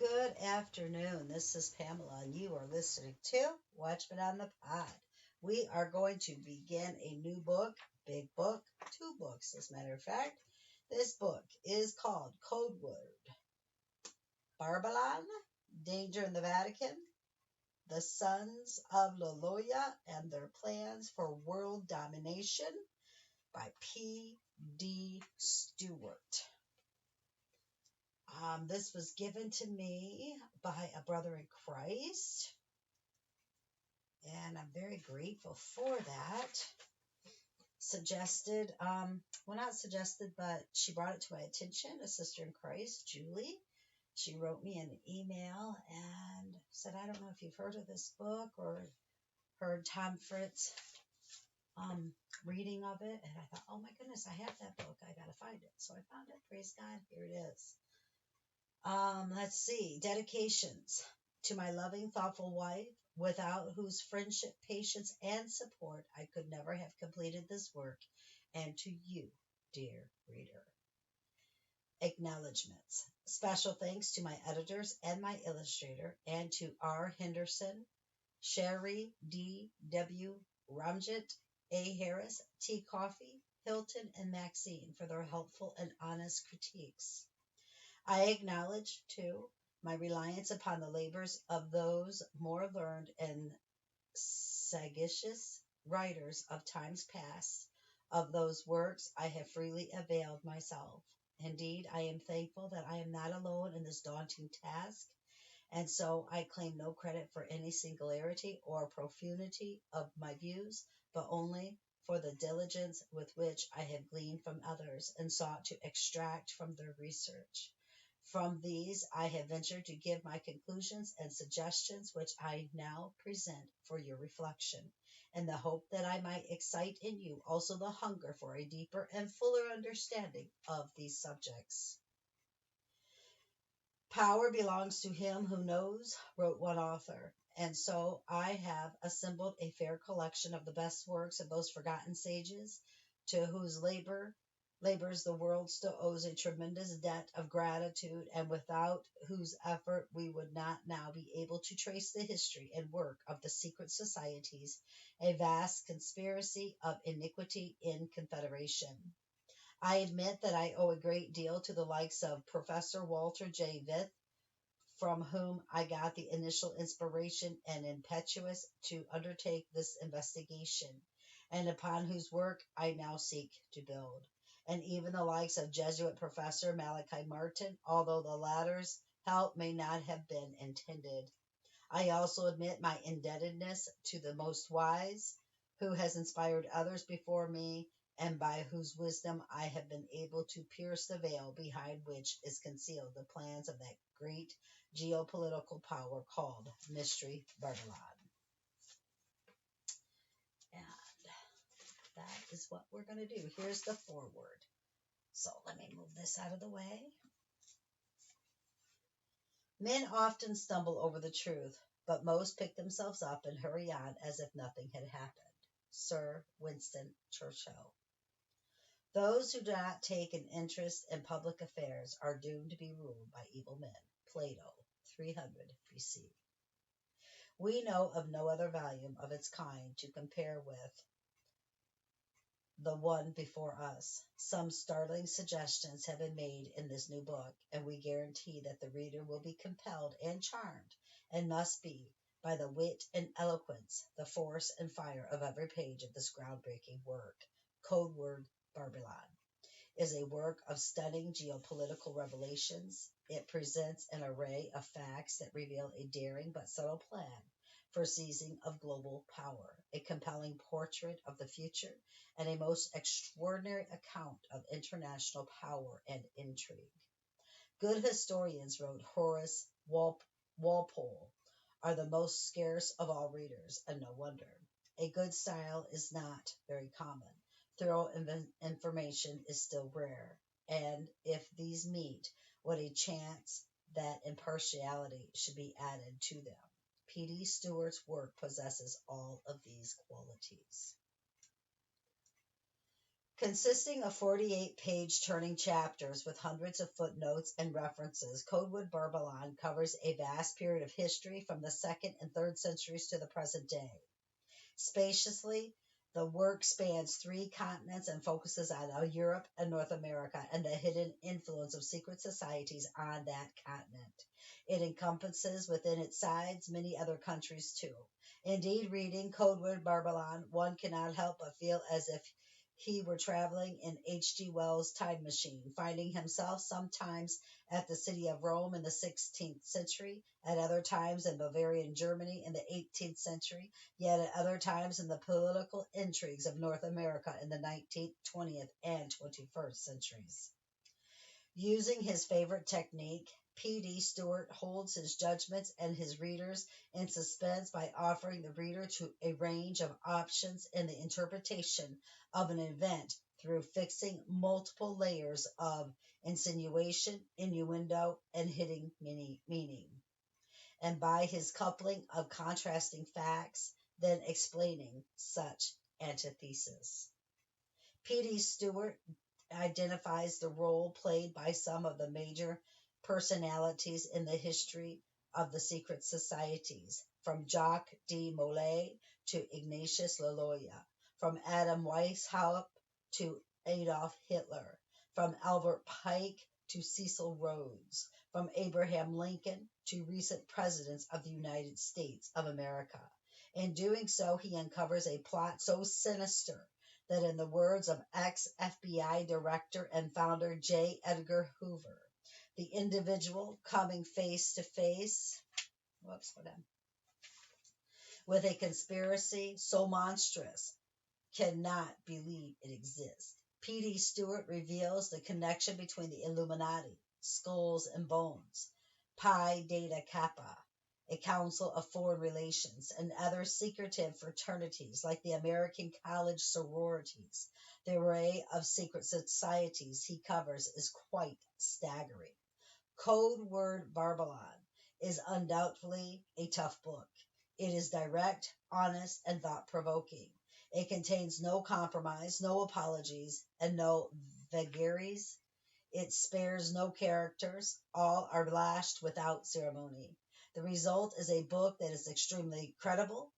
Good afternoon. This is Pamela, and you are listening to Watchman on the Pod. We are going to begin a new book, big book, two books, as a matter of fact. This book is called Codeword, Barbelon, Danger in the Vatican, The Sons of Loloya and Their Plans for World Domination by P.D. Stuart. This was given to me by a brother in Christ, and I'm very grateful for that. Not suggested, but she brought it to my attention, a sister in Christ, Julie. She wrote me an email and said, I don't know if you've heard of this book or heard Tom Fritz reading of it. And I thought, oh my goodness, I have that book. I got to find it. So I found it. Praise God. Here it is. Let's see. Dedications to my loving, thoughtful wife, without whose friendship, patience, and support I could never have completed this work, and to you, dear reader. Acknowledgements. Special thanks to my editors and my illustrator, and to R. Henderson, Sherry D. W. Ramjet, A. Harris, T. Coffee, Hilton, and Maxine for their helpful and honest critiques. I acknowledge, too, my reliance upon the labors of those more learned and sagacious writers of times past. Of those works I have freely availed myself. Indeed, I am thankful that I am not alone in this daunting task, and so I claim no credit for any singularity or profundity of my views, but only for the diligence with which I have gleaned from others and sought to extract from their research. From these I have ventured to give my conclusions and suggestions, which I now present for your reflection, in the hope that I might excite in you also the hunger for a deeper and fuller understanding of these subjects. Power belongs to him who knows, wrote one author, and so I have assembled a fair collection of the best works of those forgotten sages to whose labors the world still owes a tremendous debt of gratitude, and without whose effort we would not now be able to trace the history and work of the secret societies, a vast conspiracy of iniquity in confederation. I admit that I owe a great deal to the likes of Professor Walter J. Vitt, from whom I got the initial inspiration and impetus to undertake this investigation, and upon whose work I now seek to build, and even the likes of Jesuit Professor Malachi Martin, although the latter's help may not have been intended. I also admit my indebtedness to the Most Wise, who has inspired others before me, and by whose wisdom I have been able to pierce the veil behind which is concealed the plans of that great geopolitical power called Mystery Barbelon. And that is what we're going to do. Here's the foreword. So let me move this out of the way. Men often stumble over the truth, but most pick themselves up and hurry on as if nothing had happened. Sir Winston Churchill. Those who do not take an interest in public affairs are doomed to be ruled by evil men. Plato, 300 BC. We know of no other volume of its kind to compare with the one before us. Some startling suggestions have been made in this new book, and we guarantee that the reader will be compelled and charmed, and must be, by the wit and eloquence, the force and fire of every page of this groundbreaking work. Codeword Barbelon is a work of stunning geopolitical revelations. It presents an array of facts that reveal a daring but subtle plan for seizing of global power, a compelling portrait of the future, and a most extraordinary account of international power and intrigue. Good historians, wrote Horace Walpole, are the most scarce of all readers, and no wonder. A good style is not very common. Thorough information is still rare, and if these meet, what a chance that impartiality should be added to them. P.D. Stuart's work possesses all of these qualities. Consisting of 48-page turning chapters with hundreds of footnotes and references, Codeword Barbelon covers a vast period of history from the 2nd and 3rd centuries to the present day. Spaciously, the work spans 3 continents and focuses on Europe and North America and the hidden influence of secret societies on that continent. It encompasses within its sides many other countries too. Indeed, reading Codeword Barbelon, one cannot help but feel as if he were traveling in H.G. Wells' time machine, finding himself sometimes at the city of Rome in the 16th century, at other times in Bavarian Germany in the 18th century, yet at other times in the political intrigues of North America in the 19th, 20th, and 21st centuries. Using his favorite technique, P.D. Stuart holds his judgments and his readers in suspense by offering the reader to a range of options in the interpretation of an event through fixing multiple layers of insinuation, innuendo, and hidden meaning, and by his coupling of contrasting facts, then explaining such antitheses. P.D. Stuart identifies the role played by some of the major personalities in the history of the secret societies, from Jacques de Molay to Ignatius Loyola, from Adam Weishaupt to Adolf Hitler, from Albert Pike to Cecil Rhodes, from Abraham Lincoln to recent presidents of the United States of America. In doing so, he uncovers a plot so sinister that, in the words of ex-FBI director and founder J. Edgar Hoover, the individual coming face to face with a conspiracy so monstrous cannot believe it exists. P.D. Stuart reveals the connection between the Illuminati, Skulls and Bones, Pi Beta Kappa, a Council of Foreign Relations, and other secretive fraternities like the American College sororities. The array of secret societies he covers is quite staggering. Codeword Barbelon is undoubtedly a tough book. It is direct, honest, and thought-provoking. It contains no compromise, no apologies, and no vagaries. It spares no characters. All are lashed without ceremony. The result is a book that is extremely credible,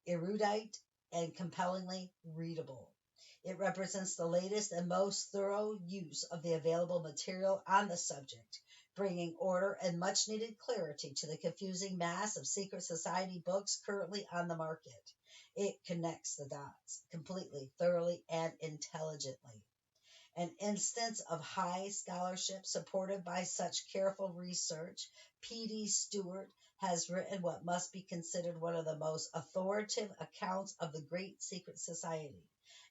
erudite, and compellingly readable. It represents the latest and most thorough use of the available material on the subject, bringing order and much-needed clarity to the confusing mass of secret society books currently on the market. It connects the dots completely, thoroughly, and intelligently. An instance of high scholarship supported by such careful research, P.D. Stuart has written what must be considered one of the most authoritative accounts of the Great Secret Society,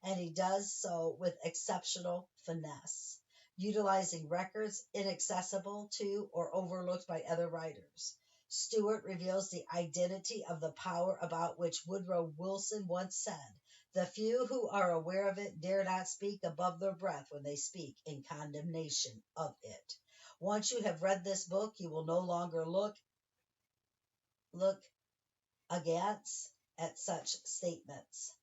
and he does so with exceptional finesse, utilizing records inaccessible to or overlooked by other writers. Stuart reveals the identity of the power about which Woodrow Wilson once said, "The few who are aware of it dare not speak above their breath when they speak in condemnation of it." Once you have read this book, you will no longer look aghast at such statements.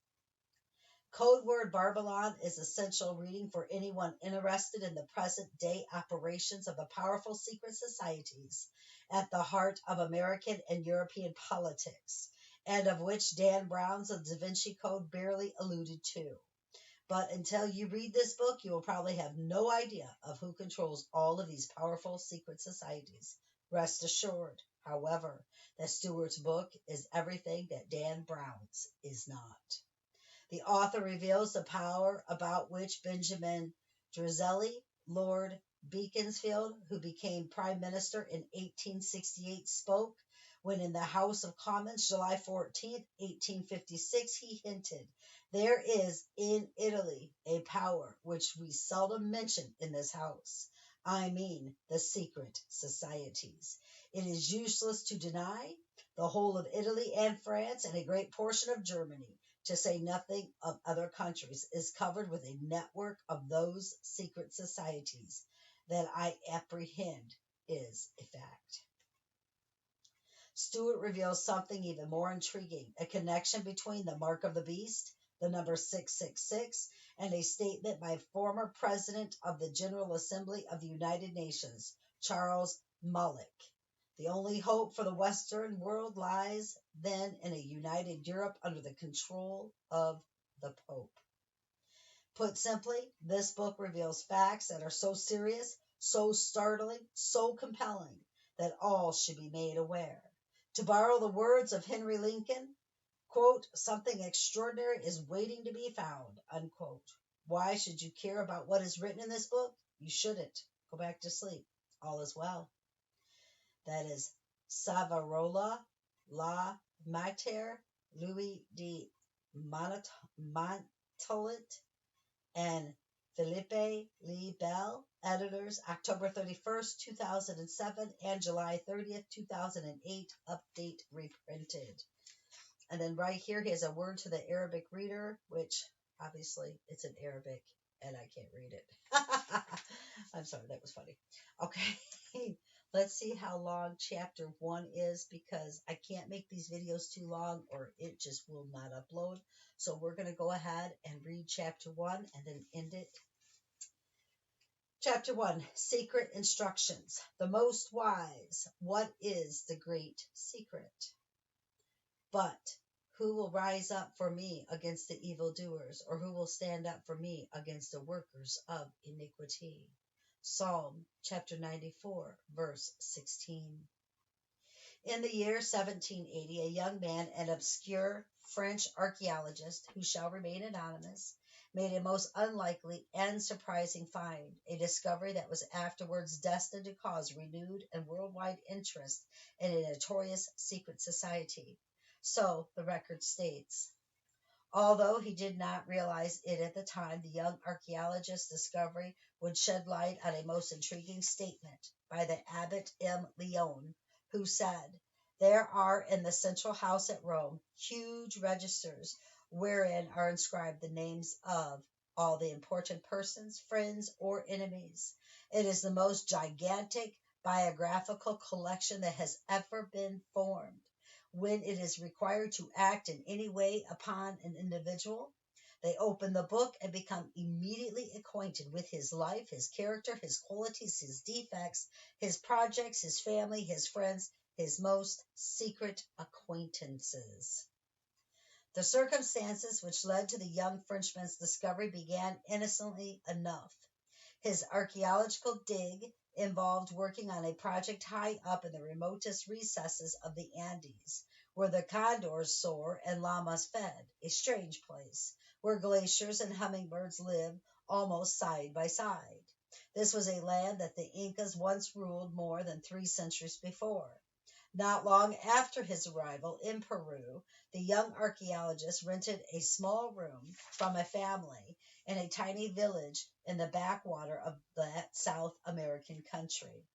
Codeword Barbelon is essential reading for anyone interested in the present-day operations of the powerful secret societies at the heart of American and European politics, and of which Dan Brown's The Da Vinci Code barely alluded to. But until you read this book, you will probably have no idea of who controls all of these powerful secret societies. Rest assured, however, that Stuart's book is everything that Dan Brown's is not. The author reveals the power about which Benjamin Disraeli, Lord Beaconsfield, who became Prime Minister in 1868, spoke when in the House of Commons, July 14, 1856, he hinted, "There is in Italy a power which we seldom mention in this House. I mean the secret societies. It is useless to deny the whole of Italy and France and a great portion of Germany, to say nothing of other countries, is covered with a network of those secret societies that I apprehend is a fact." Stuart reveals something even more intriguing, a connection between the mark of the beast, the number 666, and a statement by former President of the General Assembly of the United Nations, Charles Mullick. The only hope for the Western world lies then in a united Europe under the control of the Pope. Put simply, this book reveals facts that are so serious, so startling, so compelling that all should be made aware. To borrow the words of Henry Lincoln, quote, something extraordinary is waiting to be found, unquote. Why should you care about what is written in this book? You shouldn't. Go back to sleep. All is well. That is Savonarola, La Mater, Louis de Montalet, and Philippe Lee Bell, editors, October 31st, 2007, and July 30th, 2008, update reprinted. And then right here, he has a word to the Arabic reader, which obviously it's in Arabic, and I can't read it. I'm sorry, that was funny. Okay, let's see how long chapter 1 is, because I can't make these videos too long or it just will not upload. So we're going to go ahead and read chapter 1 and then end it. Chapter 1, Secret Instructions. The Most Wise. What is the great secret? But who will rise up for me against the evildoers, or who will stand up for me against the workers of iniquity? Psalm chapter 94, verse 16. In the year 1780, a young man, an obscure French archaeologist, who shall remain anonymous, made a most unlikely and surprising find, a discovery that was afterwards destined to cause renewed and worldwide interest in a notorious secret society. So the record states. Although he did not realize it at the time, the young archaeologist's discovery would shed light on a most intriguing statement by the Abbot M. Leon, who said, there are in the central house at Rome huge registers wherein are inscribed the names of all the important persons, friends, or enemies. It is the most gigantic biographical collection that has ever been formed. When it is required to act in any way upon an individual, they open the book and become immediately acquainted with his life, his character, his qualities, his defects, his projects, his family, his friends, his most secret acquaintances. The circumstances which led to the young Frenchman's discovery began innocently enough. His archaeological dig involved working on a project high up in the remotest recesses of the Andes, where the condors soar and llamas fed, a strange place, where glaciers and hummingbirds live almost side by side. This was a land that the Incas once ruled more than 3 centuries before. Not long after his arrival in Peru, the young archaeologist rented a small room from a family in a tiny village in the backwater of that South American country.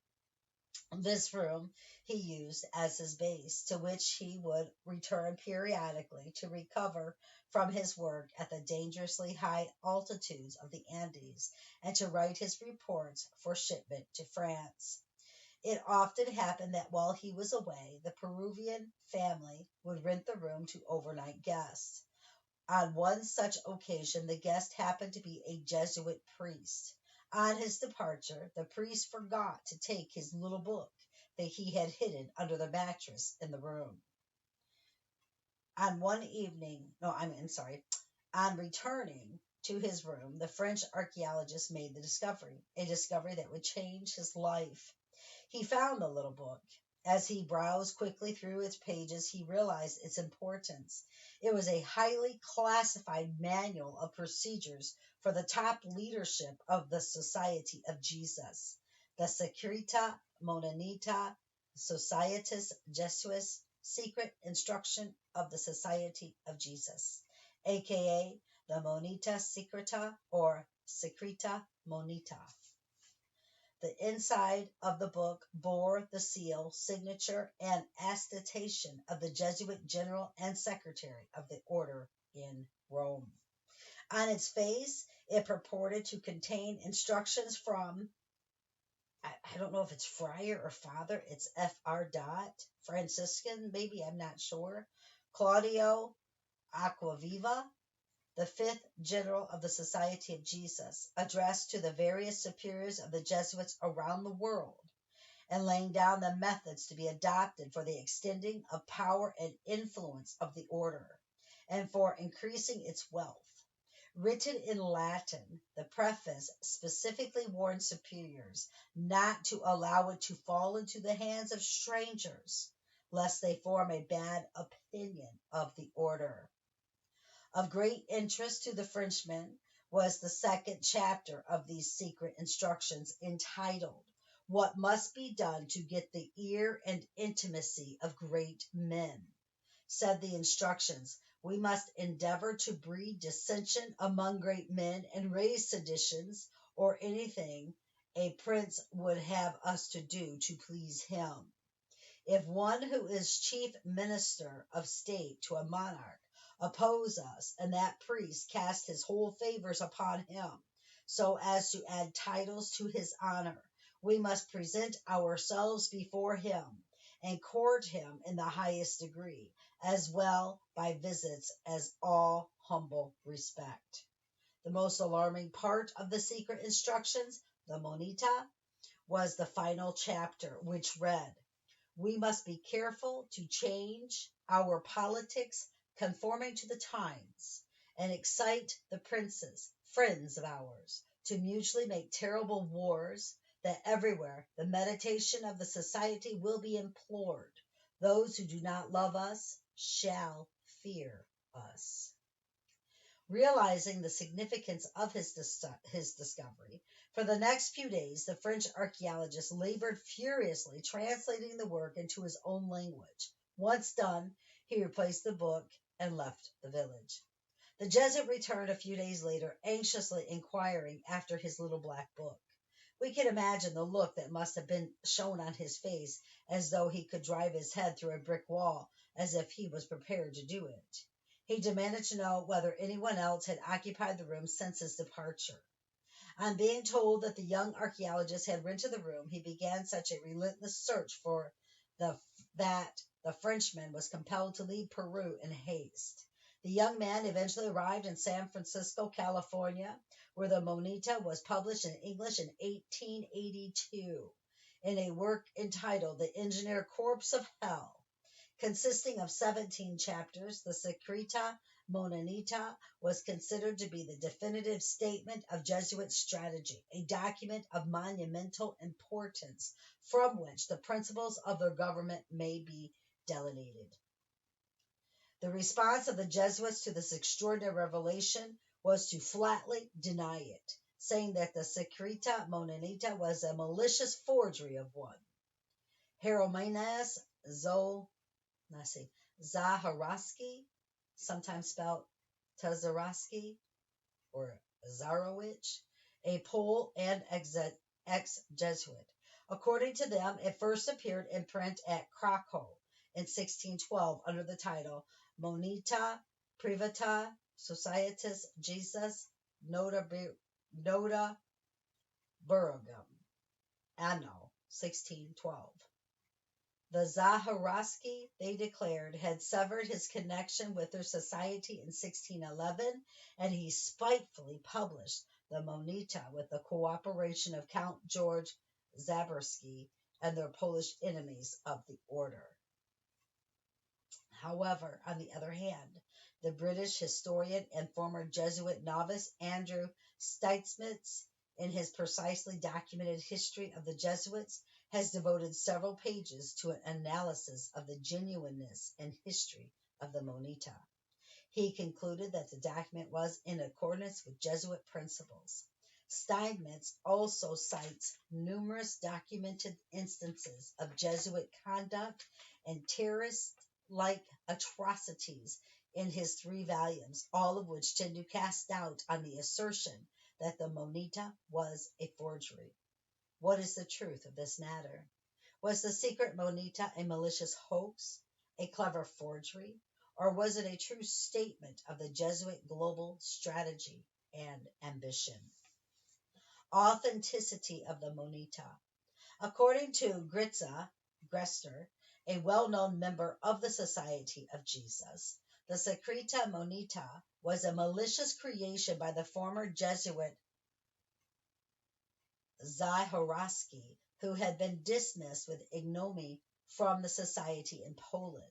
This room he used as his base, to which he would return periodically to recover from his work at the dangerously high altitudes of the Andes and to write his reports for shipment to France. It often happened that while he was away, the Peruvian family would rent the room to overnight guests. On one such occasion, the guest happened to be a Jesuit priest. On his departure, the priest forgot to take his little book that he had hidden under the mattress in the room. On returning to his room, the French archaeologist made the discovery, a discovery that would change his life. He found the little book. As he browsed quickly through its pages, he realized its importance. It was a highly classified manual of procedures for the top leadership of the Society of Jesus, the Secreta Monita Societas Jesuis, Secret Instruction of the Society of Jesus, aka the Monita Secreta or Secreta Monita. The inside of the book bore the seal, signature, and attestation of the Jesuit general and secretary of the order in Rome. On its face, it purported to contain instructions from, I don't know if it's friar or father, it's Fr. Franciscan, maybe, I'm not sure, Claudio Aquaviva, the fifth general of the Society of Jesus, addressed to the various superiors of the Jesuits around the world, and laying down the methods to be adopted for the extending of power and influence of the order, and for increasing its wealth. Written in Latin, the preface specifically warned superiors not to allow it to fall into the hands of strangers, lest they form a bad opinion of the order. Of great interest to the Frenchman was the second chapter of these secret instructions, entitled, "What Must Be Done to Get the Ear and Intimacy of Great Men." Said the instructions, "We must endeavor to breed dissension among great men and raise seditions, or anything a prince would have us to do to please him. If one who is chief minister of state to a monarch oppose us, and that priest cast his whole favors upon him, so as to add titles to his honor, we must present ourselves before him, and court him in the highest degree, as well by visits as all humble respect." The most alarming part of the secret instructions, the Monita, was the final chapter, which read, "We must be careful to change our politics conforming to the times, and excite the princes, friends of ours, to mutually make terrible wars, that everywhere the meditation of the society will be implored. Those who do not love us shall fear us." Realizing the significance of his discovery, for the next few days the French archaeologist labored furiously translating the work into his own language. Once done, he replaced the book and left the village. The Jesuit returned a few days later, anxiously inquiring after his little black book. We can imagine the look that must have been shown on his face, as though he could drive his head through a brick wall, as if he was prepared to do it. He demanded to know whether anyone else had occupied the room since his departure. On being told that the young archaeologist had rented the room, he began such a relentless search that the Frenchman was compelled to leave Peru in haste. The young man eventually arrived in San Francisco, California, where the Monita was published in English in 1882, in a work entitled The Engineer Corpse of Hell. Consisting of 17 chapters, the Secreta Monanita was considered to be the definitive statement of Jesuit strategy, a document of monumental importance from which the principles of their government may be delineated. The response of the Jesuits to this extraordinary revelation was to flatly deny it, saying that the Secreta Monanita was a malicious forgery of one. Hieronymus Zaharovsky, sometimes spelled Tazarowski or Zarowicz, a Pole and ex-Jesuit. According to them, it first appeared in print at Krakow in 1612 under the title Monita Privata Societas Jesus Nota Burgum, anno 1612. The Zaharovsky, they declared, had severed his connection with their society in 1611, and he spitefully published the Monita with the cooperation of Count George Zaborski and their Polish enemies of the order. However, on the other hand, the British historian and former Jesuit novice Andrew Steinmetz, in his precisely documented history of the Jesuits, has devoted several pages to an analysis of the genuineness and history of the Monita. He concluded that the document was in accordance with Jesuit principles. Steinmetz also cites numerous documented instances of Jesuit conduct and terrorist-like atrocities in his 3 volumes, all of which tend to cast doubt on the assertion that the Monita was a forgery. What is the truth of this matter? Was the secret Monita a malicious hoax, a clever forgery, or was it a true statement of the Jesuit global strategy and ambition? Authenticity of the Monita. According to Grester, a well-known member of the Society of Jesus, The Secreta Monita was a malicious creation by the former Jesuit Zahorowski, who had been dismissed with ignominy from the society in Poland.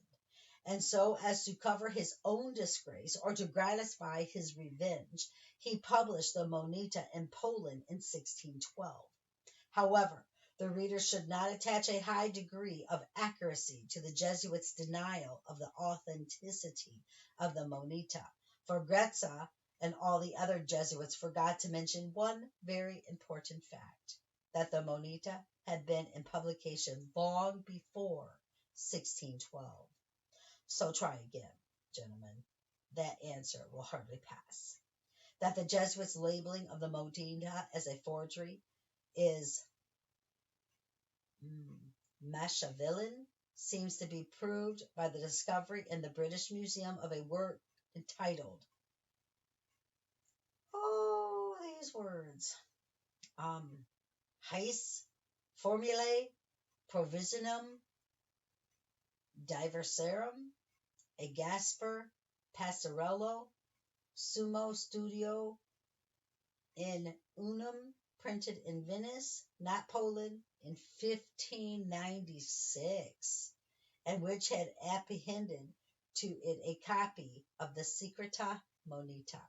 And so, as to cover his own disgrace or to gratify his revenge, he published the Monita in Poland in 1612. However, the reader should not attach a high degree of accuracy to the Jesuits' denial of the authenticity of the Monita, for Gretza and all the other Jesuits forgot to mention one very important fact, that the Monita had been in publication long before 1612. So try again, gentlemen. That answer will hardly pass. That the Jesuits' labeling of the Monita as a forgery is Machiavellian seems to be proved by the discovery in the British Museum of a work entitled, these words, Heis Formulae Provisionum Diversarum a Gasper Passarello Sumo Studio in Unum, printed in Venice, not Poland, in 1596, and which had apprehended to it a copy of the Secreta Monita.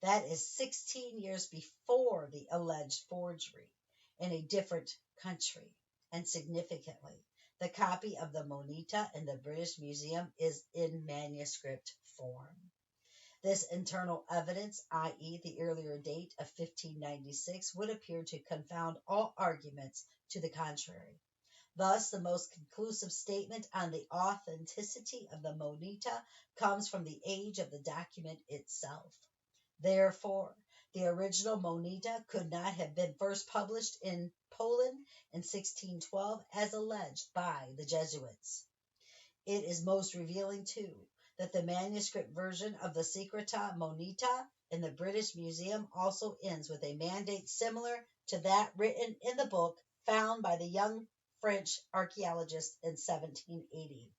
That is 16 years before the alleged forgery in a different country. And significantly, the copy of the Monita in the British Museum is in manuscript form. This internal evidence, i.e., the earlier date of 1596, would appear to confound all arguments to the contrary. Thus, the most conclusive statement on the authenticity of the Monita comes from the age of the document itself. Therefore, the original Monita could not have been first published in Poland in 1612 as alleged by the Jesuits. It is most revealing, too, that the manuscript version of the Secreta Monita in the British Museum also ends with a mandate similar to that written in the book found by the young French archaeologist in 1780.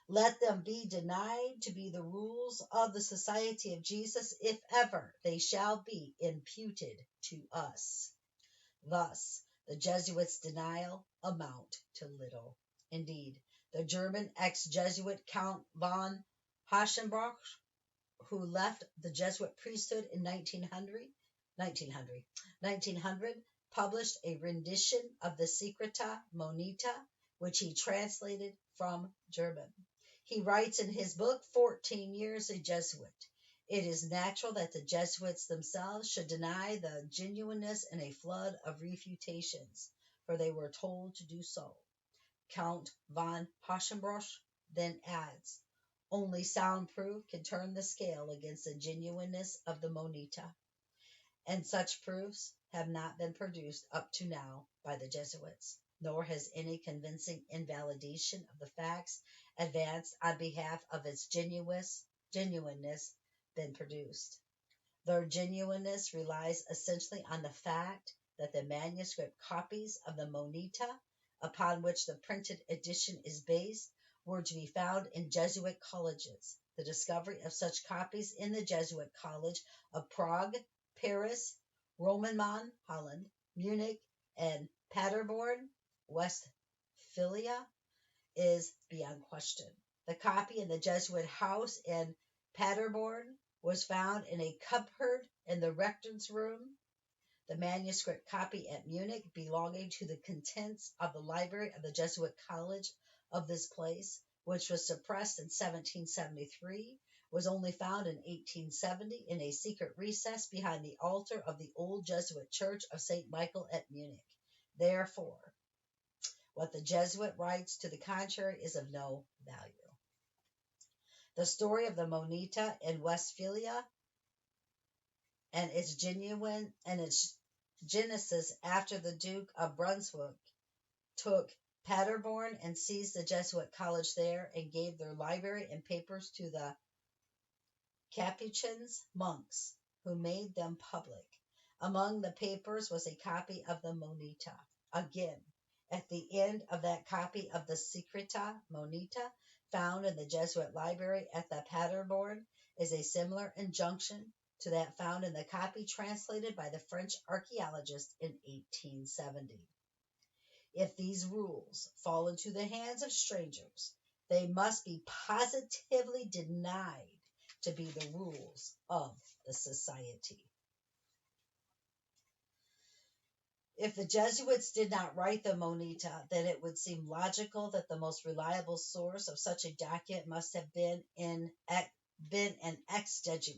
Let them be denied to be the rules of the Society of Jesus, if ever they shall be imputed to us. Thus, the Jesuits' denial amount to little. Indeed, the German ex-Jesuit Count von Haschenbroich, who left the Jesuit priesthood in 1900, published a rendition of the Secreta Monita, which he translated from German. He writes in his book, 14 Years a Jesuit, it is natural that the Jesuits themselves should deny the genuineness in a flood of refutations, for they were told to do so. Count von Haschenbroich then adds, only sound proof can turn the scale against the genuineness of the Monita, and such proofs have not been produced up to now by the Jesuits, nor has any convincing invalidation of the facts advanced on behalf of its genuineness been produced. Their genuineness relies essentially on the fact that the manuscript copies of the Monita, upon which the printed edition is based, were to be found in Jesuit colleges. The discovery of such copies in the Jesuit College of Prague, Paris, Romanman, Holland, Munich, and Paderborn, Westphalia, is beyond question. The copy in the Jesuit house in Paderborn was found in a cupboard in the rector's room. The manuscript copy at Munich, belonging to the contents of the library of the Jesuit College of this place, which was suppressed in 1773, was only found in 1870 in a secret recess behind the altar of the old Jesuit church of St. Michael at Munich. Therefore, what the Jesuit writes to the contrary is of no value. The story of the Monita in Westphalia and its genesis after the Duke of Brunswick took Paderborn and seized the Jesuit college there and gave their library and papers to the Capuchins monks, who made them public. Among the papers was a copy of the Monita. Again, At the end of that copy of the Secreta Monita found in the Jesuit library at the Paderborn is a similar injunction to that found in the copy translated by the French archaeologist in 1870. If these rules fall into the hands of strangers, they must be positively denied to be the rules of the society. If the Jesuits did not write the Monita, then it would seem logical that the most reliable source of such a document must have been an ex-Jesuit,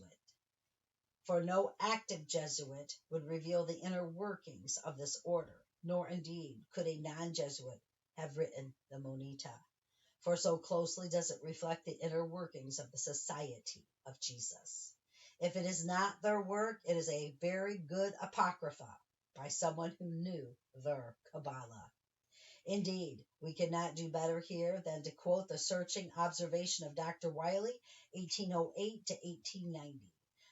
for no active Jesuit would reveal the inner workings of this order, nor indeed could a non-Jesuit have written the Monita, for so closely does it reflect the inner workings of the Society of Jesus. If it is not their work, it is a very good apocrypha by someone who knew their Kabbalah. Indeed, we cannot do better here than to quote the searching observation of Dr. Wiley, 1808 to 1890.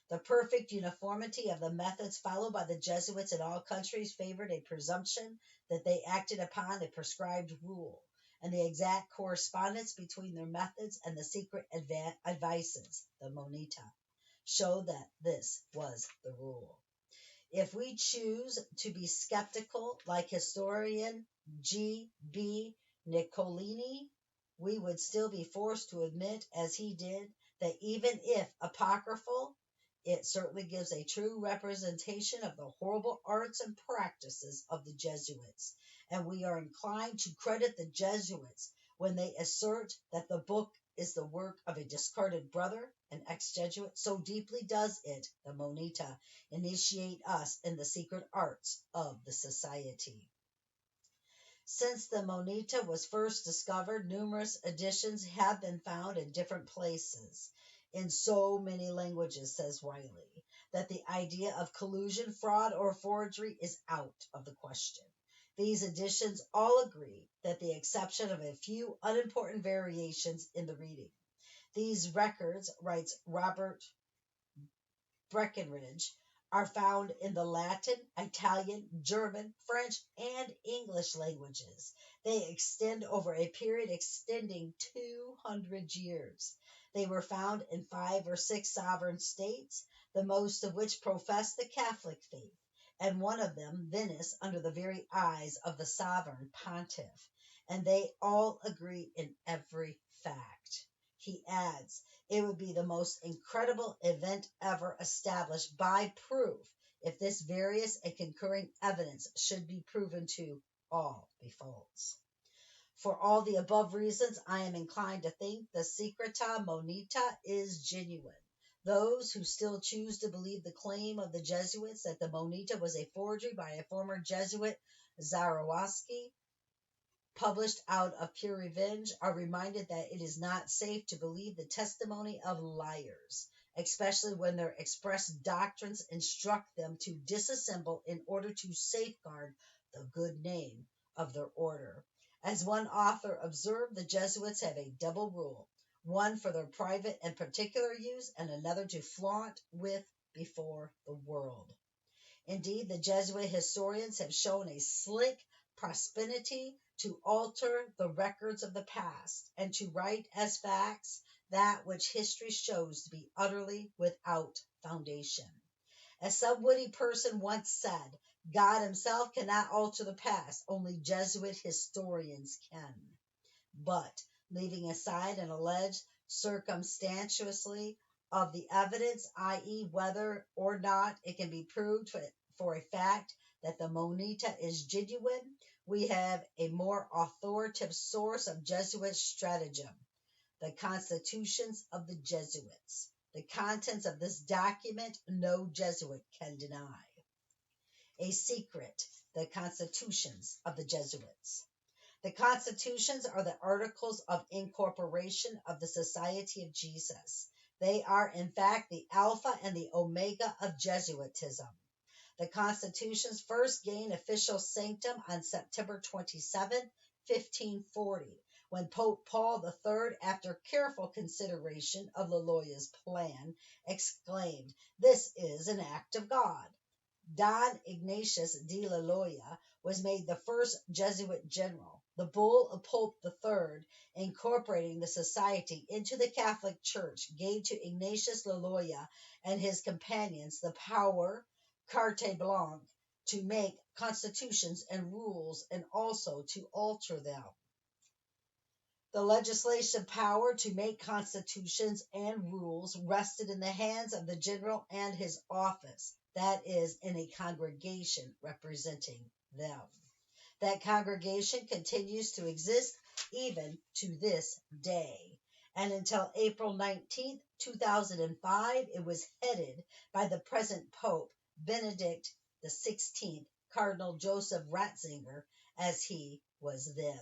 The perfect uniformity of the methods followed by the Jesuits in all countries favored a presumption that they acted upon the prescribed rule, and the exact correspondence between their methods and the secret advices, the Monita, showed that this was the rule. If we choose to be skeptical, like historian G. B. Niccolini, we would still be forced to admit, as he did, that even if apocryphal, it certainly gives a true representation of the horrible arts and practices of the Jesuits, and we are inclined to credit the Jesuits when they assert that the book is the work of a discarded brother, an ex-Jesuit. So deeply does it, the Monita, initiate us in the secret arts of the society. Since the Monita was first discovered, numerous editions have been found in different places, in so many languages, says Wiley, that the idea of collusion, fraud, or forgery is out of the question. These editions all agree that the exception of a few unimportant variations in the reading. These records, writes Robert Breckenridge, are found in the Latin, Italian, German, French, and English languages. They extend over a period extending 200 years. They were found in 5 or 6 sovereign states, the most of which profess the Catholic faith, and one of them, Venice, under the very eyes of the sovereign pontiff, and they all agree in every fact. He adds, it would be the most incredible event ever established by proof if this various and concurring evidence should be proven to all be false. For all the above reasons, I am inclined to think the Secreta Monita is genuine. Those who still choose to believe the claim of the Jesuits that the Monita was a forgery by a former Jesuit, Zarawaski, published out of pure revenge, are reminded that it is not safe to believe the testimony of liars, especially when their expressed doctrines instruct them to disassemble in order to safeguard the good name of their order. As one author observed, the Jesuits have a double rule, one for their private and particular use, and another to flaunt with before the world. Indeed, the Jesuit historians have shown a slick propensity to alter the records of the past and to write as facts that which history shows to be utterly without foundation. As some witty person once said, God himself cannot alter the past, only Jesuit historians can. But, leaving aside an alleged circumstantially of the evidence, i.e., whether or not it can be proved for a fact that the Monita is genuine, we have a more authoritative source of Jesuit stratagem, the Constitutions of the Jesuits. The contents of this document no Jesuit can deny. A secret, the Constitutions of the Jesuits. The Constitutions are the articles of incorporation of the Society of Jesus. They are, in fact, the alpha and the omega of Jesuitism. The Constitutions first gained official sanctum on September 27, 1540, when Pope Paul III, after careful consideration of Loyola's plan, exclaimed, "This is an act of God." Don Ignatius de Loyola was made the first Jesuit general. The bull of Pope III, incorporating the society into the Catholic Church, gave to Ignatius Loyola and his companions the power, carte blanche, to make constitutions and rules and also to alter them. The legislative power to make constitutions and rules rested in the hands of the general and his office, that is, in a congregation representing them. That congregation continues to exist even to this day. And until April 19th, 2005, it was headed by the present Pope, Benedict XVI, Cardinal Joseph Ratzinger, as he was then.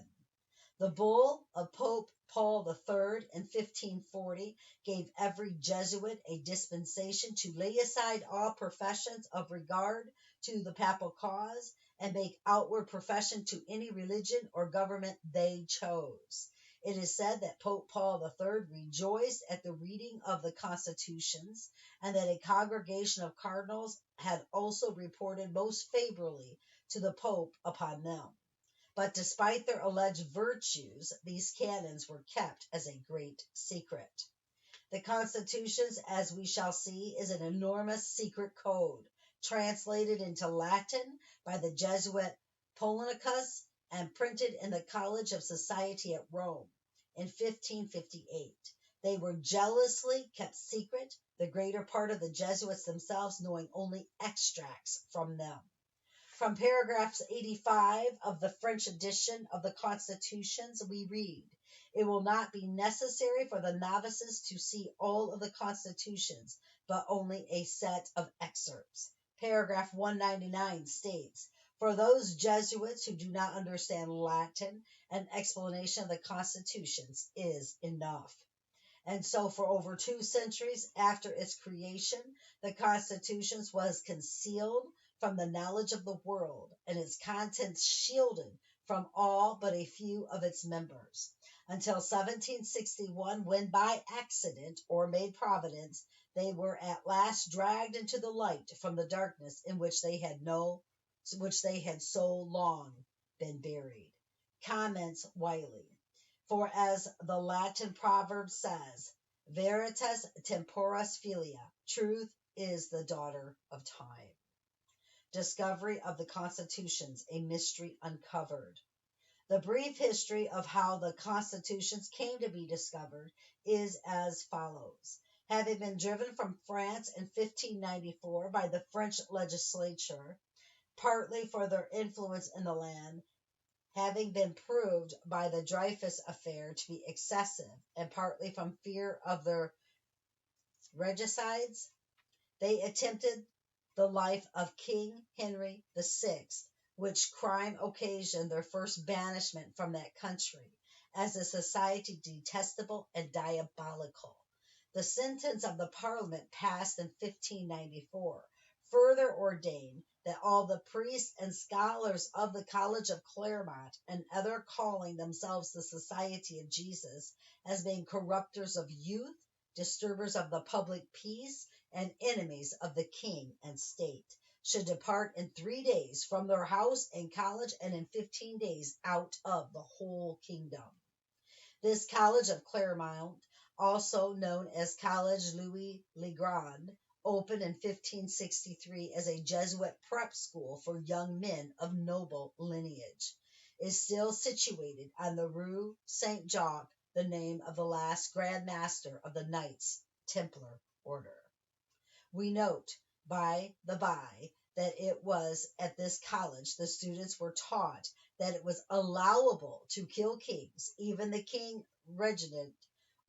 The bull of Pope Paul III in 1540 gave every Jesuit a dispensation to lay aside all professions of regard to the papal cause and make outward profession to any religion or government they chose. It is said that Pope Paul III rejoiced at the reading of the constitutions, and that a congregation of cardinals had also reported most favorably to the Pope upon them. But despite their alleged virtues, these canons were kept as a great secret. The constitutions, as we shall see, is an enormous secret code, translated into Latin by the Jesuit Polynicus and printed in the College of Society at Rome in 1558. They were jealously kept secret, the greater part of the Jesuits themselves knowing only extracts from them. From paragraphs 85 of the French edition of the Constitutions, we read, "It will not be necessary for the novices to see all of the constitutions, but only a set of excerpts." Paragraph 199 states, "For those Jesuits who do not understand Latin, an explanation of the constitutions is enough." And so for over 2 centuries after its creation, the Constitutions was concealed from the knowledge of the world, and its contents shielded from all but a few of its members, until 1761, when by accident or made providence, they were at last dragged into the light from the darkness in which they had so long been buried. Comments Wiley. For as the Latin proverb says, veritas temporis filia, truth is the daughter of time. Discovery of the Constitutions, a mystery uncovered. The brief history of how the Constitutions came to be discovered is as follows. Having been driven from France in 1594 by the French legislature, partly for their influence in the land, having been proved by the Dreyfus affair to be excessive, and partly from fear of their regicides, they attempted the life of King Henry VI, which crime occasioned their first banishment from that country, as a society detestable and diabolical. The sentence of the Parliament passed in 1594 further ordained that all the priests and scholars of the College of Claremont and other calling themselves the Society of Jesus, as being corrupters of youth, disturbers of the public peace, and enemies of the king and state, should depart in 3 days from their house and college, and in 15 days out of the whole kingdom. This College of Claremont, also known as College Louis le Grand, opened in 1563 as a Jesuit prep school for young men of noble lineage, is still situated on the Rue Saint-Jacques, the name of the last Grand Master of the Knights Templar Order. We note, by the by, that it was at this college the students were taught that it was allowable to kill kings, even the king regent,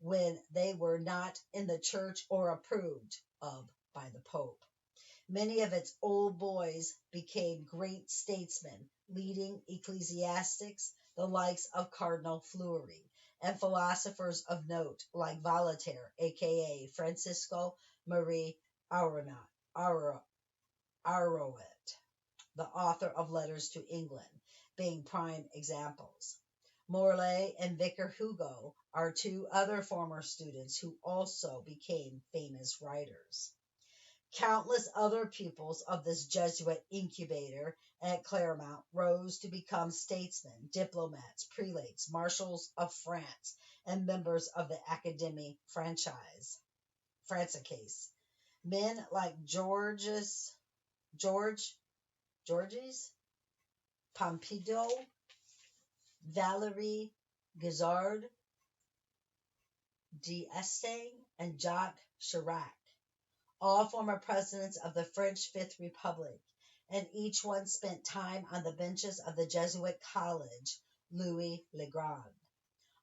when they were not in the church or approved of by the Pope. Many of its old boys became great statesmen, leading ecclesiastics, the likes of Cardinal Fleury, and philosophers of note like Voltaire, aka Francisco Marie Arouet, the author of Letters to England, being prime examples. Morlaix and Victor Hugo are 2 other former students who also became famous writers. Countless other pupils of this Jesuit incubator at Claremont rose to become statesmen, diplomats, prelates, marshals of France, and members of the Académie Française. Men like George Georges Pompidou, Valéry Giscard d'Estaing, and Jacques Chirac, all former presidents of the French Fifth Republic, and each one spent time on the benches of the Jesuit college Louis le Grand.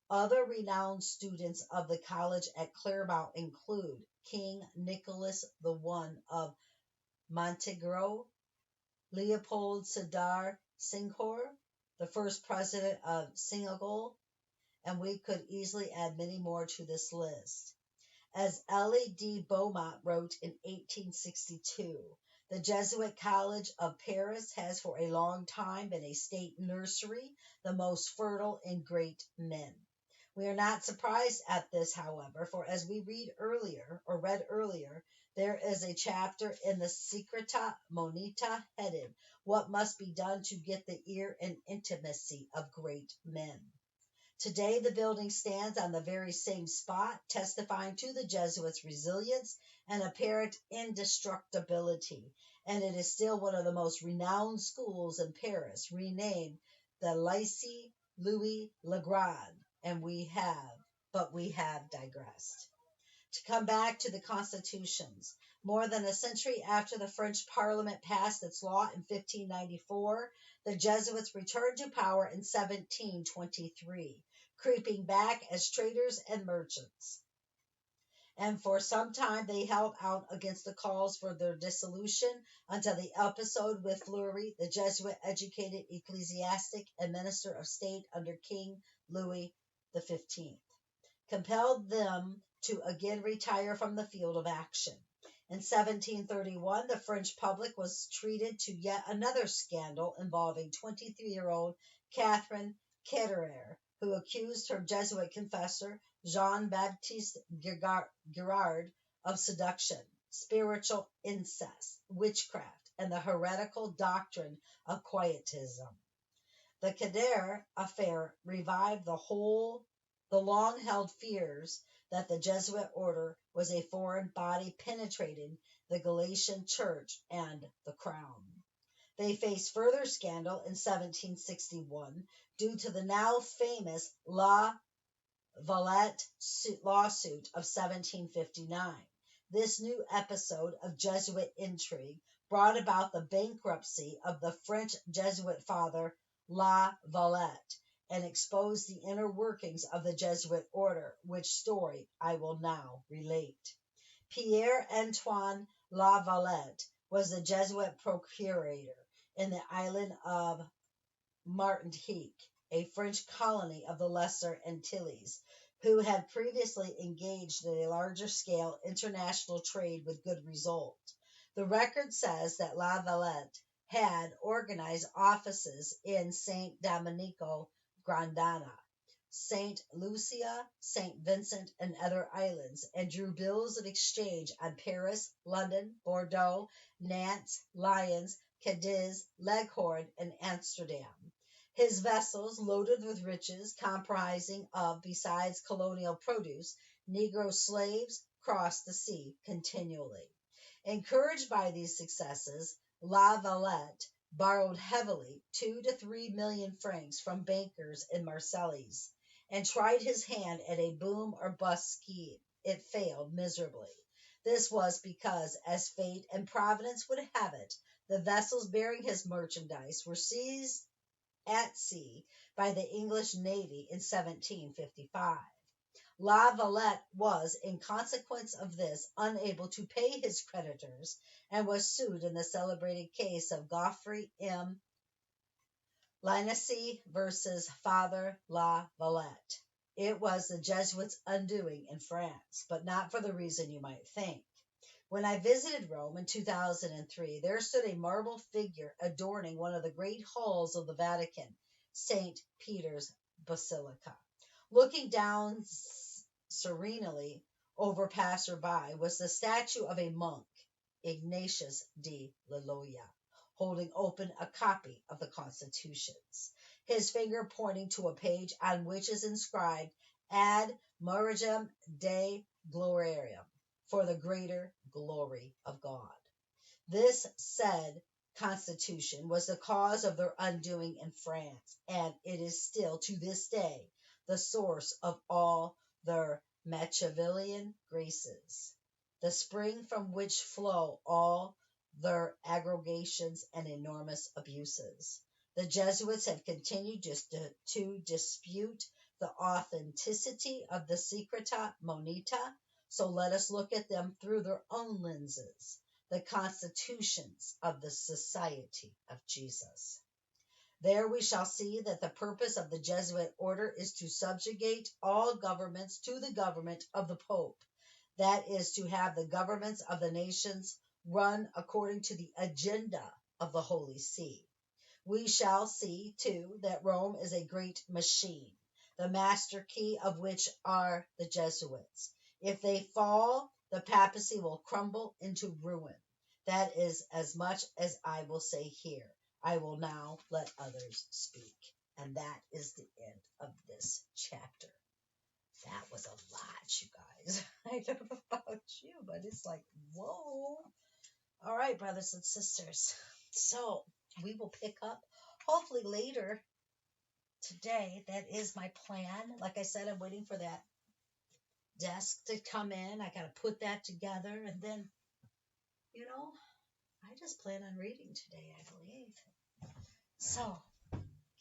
Other renowned students of the college at Claremont include King Nicholas I of Montenegro, Leopold Sedar Senghor, the first president of Senegal, and we could easily add many more to this list. As Elie de Beaumont wrote in 1862, the Jesuit College of Paris has for a long time been a state nursery, the most fertile in great men. We are not surprised at this, however, for as we read earlier, there is a chapter in the Secreta Monita headed, What Must Be Done to Get the Ear and Intimacy of Great Men. Today, the building stands on the very same spot, testifying to the Jesuits' resilience and apparent indestructibility, and it is still one of the most renowned schools in Paris, renamed the Lycée Louis le Grand, and we have digressed. To come back to the constitutions, more than a century after the French Parliament passed its law in 1594, the Jesuits returned to power in 1723, creeping back as traders and merchants. And for some time they held out against the calls for their dissolution until the episode with Fleury, the Jesuit-educated ecclesiastic and minister of state under King Louis XV, compelled them to again retire from the field of action. In 1731, the French public was treated to yet another scandal involving 23-year-old Catherine Ketterer, who accused her Jesuit confessor, Jean-Baptiste Girard, of seduction, spiritual incest, witchcraft, and the heretical doctrine of Quietism. The Ketterer affair revived the long-held fears that the Jesuit order was a foreign body penetrating the Galician church and the crown. They faced further scandal in 1761 due to the now famous La Valette lawsuit of 1759. This new episode of Jesuit intrigue brought about the bankruptcy of the French Jesuit father La Valette and exposed the inner workings of the Jesuit order, which story I will now relate. Pierre-Antoine La Valette was the Jesuit procurator in the island of Martinique, a French colony of the Lesser Antilles, who had previously engaged in a larger scale international trade with good result. The record says that La Valette had organized offices in St. Domenico Grandana, St. Lucia, St. Vincent, and other islands, and drew bills of exchange on Paris, London, Bordeaux, Nantes, Lyons, Cadiz, Leghorn, and Amsterdam. His vessels, loaded with riches, comprising of, besides colonial produce, Negro slaves, crossed the sea continually. Encouraged by these successes, La Valette borrowed heavily 2 to 3 million francs from bankers in Marseilles, and tried his hand at a boom or bust scheme. It failed miserably. This was because, as fate and providence would have it, the vessels bearing his merchandise were seized at sea by the English Navy in 1755. La Valette was, in consequence of this, unable to pay his creditors, and was sued in the celebrated case of Geoffroy M. Linacre versus Father La Valette. It was the Jesuits' undoing in France, but not for the reason you might think. When I visited Rome in 2003, there stood a marble figure adorning one of the great halls of the Vatican, St. Peter's Basilica. Looking down serenely over passerby was the statue of a monk, Ignatius de Loyola, holding open a copy of the constitutions, his finger pointing to a page on which is inscribed Ad Margem Dei Gloriam, for the greater glory of God. This said constitution was the cause of their undoing in France, and it is still to this day the source of all their Machiavellian graces, the spring from which flow all their aggregations and enormous abuses. The Jesuits have continued to dispute the authenticity of the Secreta Monita, so let us look at them through their own lenses, the constitutions of the Society of Jesus. There we shall see that the purpose of the Jesuit order is to subjugate all governments to the government of the Pope. That is to have the governments of the nations run according to the agenda of the Holy See. We shall see, too, that Rome is a great machine, the master key of which are the Jesuits. If they fall, the papacy will crumble into ruin. That is as much as I will say here. I will now let others speak. And that is the end of this chapter. That was a lot, you guys. I don't know about you, but it's like, whoa. All right, brothers and sisters. So we will pick up hopefully later today. That is my plan. Like I said, I'm waiting for that desk to come in. I got to put that together. And then, I just plan on reading today, I believe. So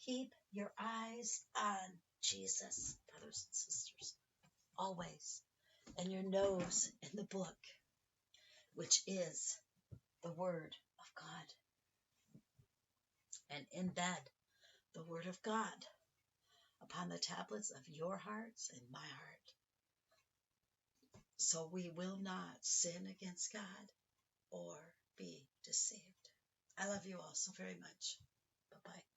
keep your eyes on Jesus, brothers and sisters, always. And your nose in the book, which is the Word of God. And embed the Word of God upon the tablets of your hearts and my heart, so we will not sin against God or be deceived. I love you all so very much. Bye-bye.